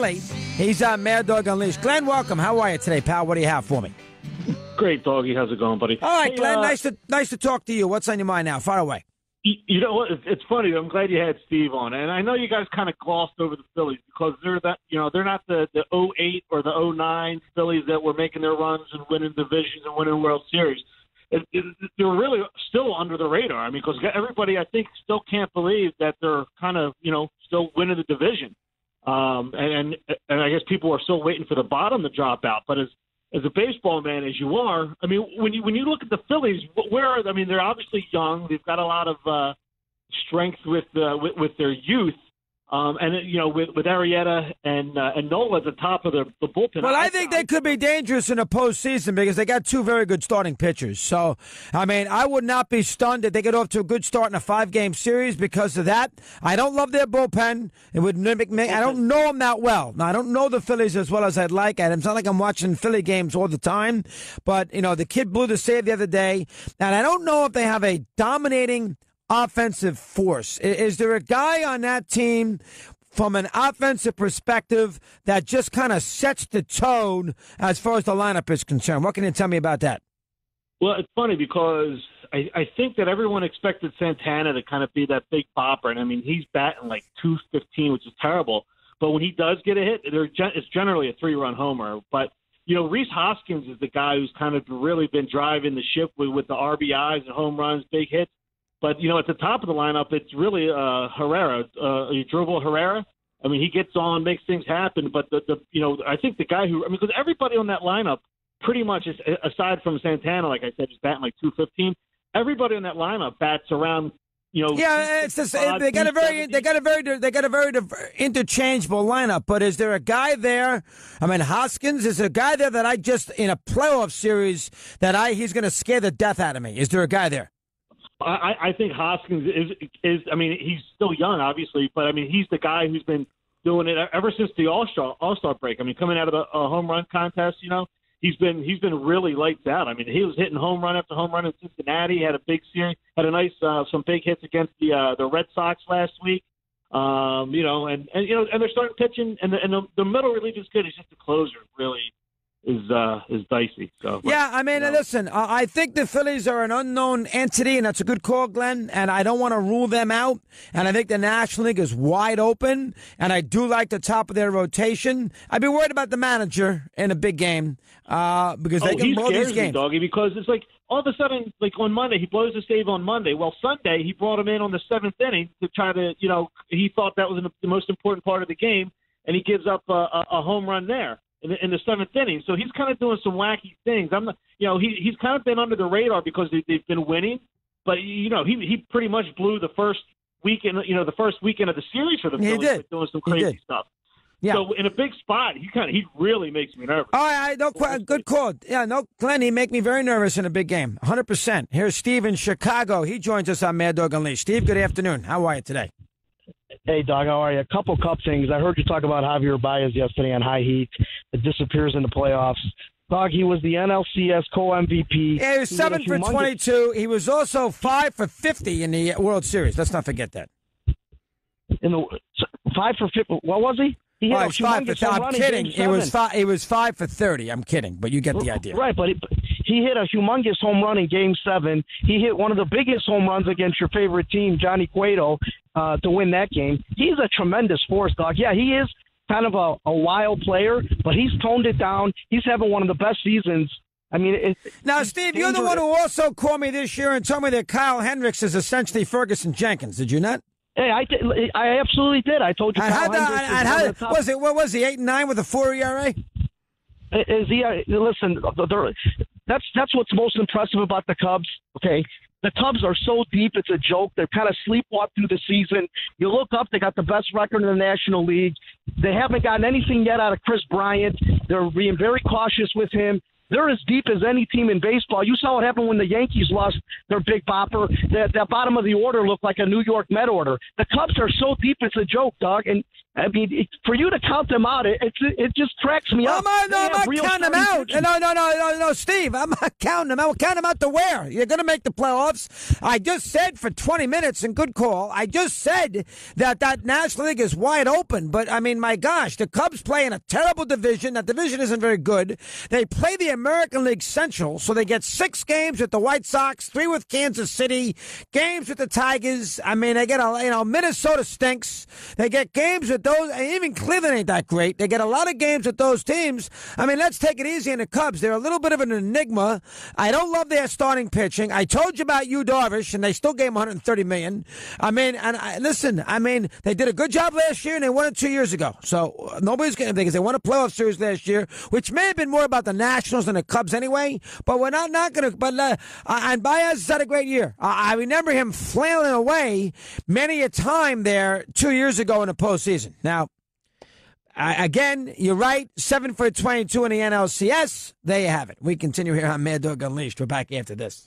He's on Mad Dog Unleashed. Glenn, welcome. How are you today, pal? What do you have for me? Great, Doggy. How's it going, buddy? All right, hey, Glenn. Nice to talk to you. What's on your mind now? Fire away. You know what? It's funny. I'm glad you had Steve on, and I know you guys kind of glossed over the Phillies because they're not the 08 or the 09 Phillies that were making their runs and winning divisions and winning World Series. They're really still under the radar. I mean, because everybody, I think, still can't believe that they're kind of, still winning the division. And I guess people are still waiting for the bottom to drop out. But as a baseball man, as you are, I mean, when you look at the Phillies, they're obviously young. They've got a lot of strength with their youth. With Arrieta and Nola at the top of the bullpen. Well, I think they could be dangerous in the postseason because they got two very good starting pitchers. So, I mean, I would not be stunned if they get off to a good start in a 5-game series because of that. I don't love their bullpen. It would mimic me. I don't know them that well. Now, I don't know the Phillies as well as I'd like. And it's not like I'm watching Philly games all the time. But, the kid blew the save the other day. And I don't know if they have a dominating offensive force. Is there a guy on that team from an offensive perspective that just kind of sets the tone as far as the lineup is concerned? What can you tell me about that? Well, it's funny because I think that everyone expected Santana to kind of be that big bopper. And, I mean, he's batting like .215, which is terrible. But when he does get a hit, it's generally a 3-run homer. But, Rhys Hoskins is the guy who's kind of really been driving the ship with the RBIs and home runs, big hits. But, at the top of the lineup, it's really Herrera, Dribble Herrera. I mean, he gets on, makes things happen. But, I think the guy because everybody on that lineup pretty much, is, aside from Santana, like I said, is batting like .215. Everybody on that lineup bats around, Yeah, it's just, they got a very interchangeable lineup. But is there a guy there? I mean, Hoskins is a guy there that I just, in a playoff series, he's going to scare the death out of me. Is there a guy there? I think Hoskins is. I mean, he's still young, obviously, but I mean, he's the guy who's been doing it ever since the All-Star break. I mean, coming out of a home run contest, he's been really lights out. I mean, he was hitting home run after home run in Cincinnati. He had a big series, had a nice some big hits against the Red Sox last week. And they're starting pitching, and the middle relief is good. It's just the closer really is dicey. So yeah, I mean, listen, I think the Phillies are an unknown entity, and that's a good call, Glenn. And I don't want to rule them out. And I think the National League is wide open, and I do like the top of their rotation. I'd be worried about the manager in a big game because they can blow these games. Doggy, because it's like all of a sudden, like on Monday, he blows the save on Monday. Well, Sunday he brought him in on the 7th inning to try to, he thought that was the most important part of the game, and he gives up a home run there in the 7th inning. So he's kind of doing some wacky things. I'm not, he's kind of been under the radar because they've been winning, but he pretty much blew the first weekend, the first weekend of the series for the Phillies with doing some crazy stuff. Yeah. So in a big spot, he really makes me nervous. All right, good call. Yeah, Glenn, he make me very nervous in a big game. 100%. Here's Steve in Chicago. He joins us on Mad Dog Unleashed. Steve, good afternoon. How are you today? Hey, Dog, how are you? A couple Cup things. I heard you talk about Javier Baez yesterday on High Heat. It disappears in the playoffs. Dog, he was the NLCS co-MVP. Yeah, he was 7 for 22. He was also 5 for 50 in the World Series. Let's not forget that. In the 5 for 50, what was he? He hit a humongous home run. I'm kidding. It was 5 for 30. I'm kidding, but you get the idea. Right, but he hit a humongous home run in Game 7. He hit one of the biggest home runs against your favorite team, Johnny Cueto, to win that game. He's a tremendous force, Dog. Yeah, he is kind of a wild player, but he's toned it down. He's having one of the best seasons. I mean, now, Steve, you're the one who also called me this year and told me that Kyle Hendricks is essentially Ferguson Jenkins. Did you not? Hey, I absolutely did. I told you. What was he? 8-9 with a 4 ERA. Is he? Listen, that's what's most impressive about the Cubs. Okay, the Cubs are so deep; it's a joke. They're kind of sleepwalk through the season. You look up; they got the best record in the National League. They haven't gotten anything yet out of Chris Bryant. They're being very cautious with him. They're as deep as any team in baseball. You saw what happened when the Yankees lost their big bopper. That bottom of the order looked like a New York Met order. The Cubs are so deep, it's a joke, Dog. And I mean, for you to count them out, it just cracks me up. I'm not counting them out. No, Steve. I'm not counting them out. We'll count them out to where? You're going to make the playoffs. I just said for 20 minutes, and good call, I just said that National League is wide open. But, I mean, my gosh, the Cubs play in a terrible division. That division isn't very good. They play the American League Central, so they get 6 games with the White Sox, 3 with Kansas City, games with the Tigers. I mean, they get Minnesota stinks. They get games with those, and even Cleveland ain't that great. They get a lot of games with those teams. I mean, let's take it easy on the Cubs. They're a little bit of an enigma. I don't love their starting pitching. I told you about Yu Darvish, and they still gave him $130 million. I mean, listen, they did a good job last year, and they won it 2 years ago. So nobody's going to think they won a playoff series last year, which may have been more about the Nationals than the Cubs anyway. But we're not going to. But and Baez has had a great year. I remember him flailing away many a time there 2 years ago in the postseason. Now, again, you're right. 7 for 22 in the NLCS. There you have it. We continue here on Mad Dog Unleashed. We're back after this.